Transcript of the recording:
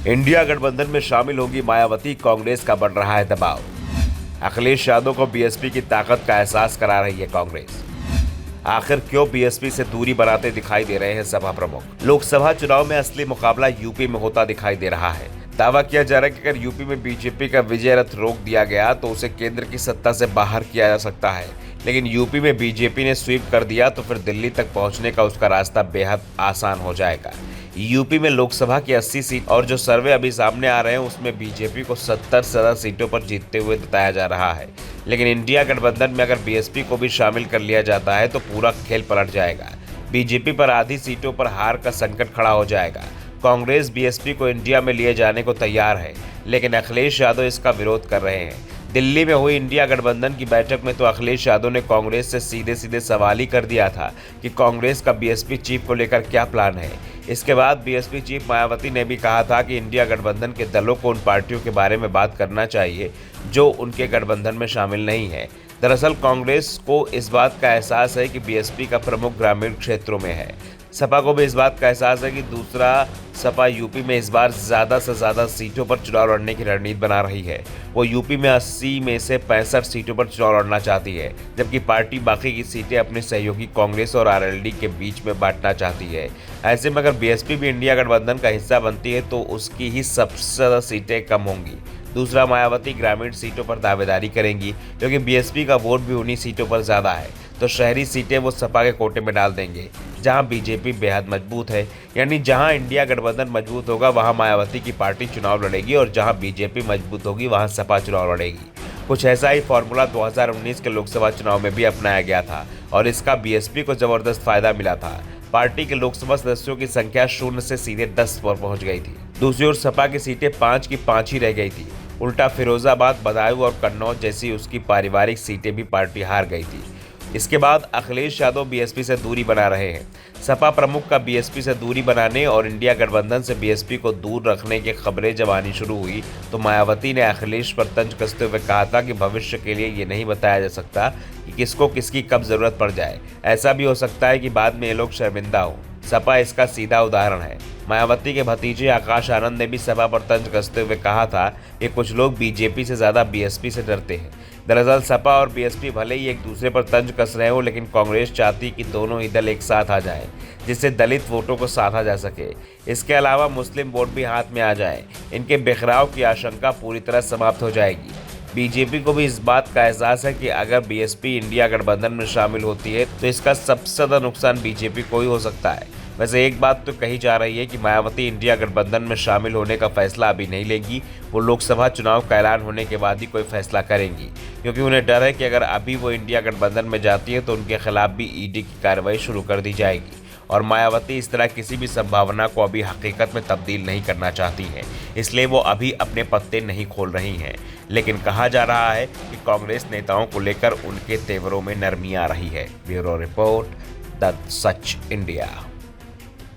India गठबंधन में शामिल होगी मायावती, कांग्रेस का बढ़ रहा है दबाव। अखिलेश यादव को बीएसपी की ताकत का एहसास करा रही है कांग्रेस। आखिर क्यों बीएसपी से दूरी बनाते दिखाई दे रहे हैं सपा प्रमुख। लोकसभा चुनाव में असली मुकाबला यूपी में होता दिखाई दे रहा है। दावा किया जा रहा है कि अगर यूपी में बीजेपी का विजय रथ रोक दिया गया तो उसे केंद्र की सत्ता से बाहर किया जा सकता है, लेकिन यूपी में बीजेपी ने स्वीप कर दिया तो फिर दिल्ली तक पहुंचने का उसका रास्ता बेहद आसान हो जाएगा। यूपी में लोकसभा की 80 सीट और जो सर्वे अभी सामने आ रहे हैं उसमें बीजेपी को 70 से ज्यादा सीटों पर जीतते हुए बताया जा रहा है, लेकिन इंडिया गठबंधन में अगर बीएसपी को भी शामिल कर लिया जाता है तो पूरा खेल पलट जाएगा। बीजेपी पर आधी सीटों पर हार का संकट खड़ा हो जाएगा। कांग्रेस बीएसपी को इंडिया में लिए जाने को तैयार है, लेकिन अखिलेश यादव इसका विरोध कर रहे हैं। दिल्ली में हुई इंडिया गठबंधन की बैठक में तो अखिलेश यादव ने कांग्रेस से सीधे सीधे सवाल ही कर दिया था कि कांग्रेस का बीएसपी चीफ को लेकर क्या प्लान है। इसके बाद बीएसपी चीफ मायावती ने भी कहा था कि इंडिया गठबंधन के दलों को उन पार्टियों के बारे में बात करना चाहिए जो उनके गठबंधन में शामिल नहीं है। दरअसल कांग्रेस को इस बात का एहसास है कि बीएसपी का प्रमुख ग्रामीण क्षेत्रों में है। सपा को भी इस बात का एहसास है कि दूसरा सपा यूपी में इस बार ज़्यादा से ज़्यादा सीटों पर चुनाव लड़ने की रणनीति बना रही है। वो यूपी में 80 में से 65 सीटों पर चुनाव लड़ना चाहती है, जबकि पार्टी बाकी की सीटें अपने सहयोगी कांग्रेस और आरएलडी के बीच में बांटना चाहती है। ऐसे में अगर बीएसपी भी इंडिया गठबंधन का हिस्सा बनती है तो उसकी ही सबसे ज़्यादा सीटें कम होंगी। दूसरा, मायावती ग्रामीण सीटों पर दावेदारी करेंगी क्योंकि बीएसपी का वोट भी उन्हीं सीटों पर ज़्यादा है, तो शहरी सीटें वो सपा के कोटे में डाल देंगे जहां बीजेपी बेहद मजबूत है। यानी जहां इंडिया गठबंधन मजबूत होगा वहां मायावती की पार्टी चुनाव लड़ेगी और जहां बीजेपी मजबूत होगी वहां सपा चुनाव लड़ेगी। कुछ ऐसा ही फॉर्मूला 2019 के लोकसभा चुनाव में भी अपनाया गया था और इसका बीएसपी को जबरदस्त फायदा मिला था। पार्टी के लोकसभा सदस्यों की संख्या 0 से सीधे 10 पर पहुंच गई थी। दूसरी ओर सपा की सीटें 5 की 5 ही रह गई थी। उल्टा फिरोजाबाद, बदायूं और कन्नौज जैसी उसकी पारिवारिक सीटें भी पार्टी हार गई थी। इसके बाद अखिलेश यादव बीएसपी से दूरी बना रहे हैं। सपा प्रमुख का बीएसपी से दूरी बनाने और इंडिया गठबंधन से बीएसपी को दूर रखने की खबरें जब आनी शुरू हुई तो मायावती ने अखिलेश पर तंज कसते हुए कहा था कि भविष्य के लिए ये नहीं बताया जा सकता कि किसको किसकी कब जरूरत पड़ जाए। ऐसा भी हो सकता है कि बाद में ये लोग शर्मिंदा हो। सपा इसका सीधा उदाहरण है। मायावती के भतीजे आकाश आनंद ने भी सपा पर तंज कसते हुए कहा था कि कुछ लोग बीजेपी से ज़्यादा बीएसपी से डरते हैं। दरअसल सपा और बीएसपी भले ही एक दूसरे पर तंज कस रहे हो, लेकिन कांग्रेस चाहती कि दोनों ही दल एक साथ आ जाए जिससे दलित वोटों को साधा जा सके। इसके अलावा मुस्लिम वोट भी हाथ में आ जाए। इनके बिखराव की आशंका पूरी तरह समाप्त हो जाएगी। बीजेपी को भी इस बात का एहसास है कि अगर बीएसपी इंडिया गठबंधन में शामिल होती है तो इसका सबसे ज़्यादा नुकसान बीजेपी को ही हो सकता है। वैसे एक बात तो कही जा रही है कि मायावती इंडिया गठबंधन में शामिल होने का फैसला अभी नहीं लेंगी। वो लोकसभा चुनाव का ऐलान होने के बाद ही कोई फैसला करेंगी, क्योंकि उन्हें डर है कि अगर अभी वो इंडिया गठबंधन में जाती है तो उनके खिलाफ भी ईडी की कार्रवाई शुरू कर दी जाएगी और मायावती इस तरह किसी भी संभावना को अभी हकीकत में तब्दील नहीं करना चाहती हैं, इसलिए वो अभी अपने पत्ते नहीं खोल रही हैं। लेकिन कहा जा रहा है कि कांग्रेस नेताओं को लेकर उनके तेवरों में नरमी आ रही है। Bureau report, the such India.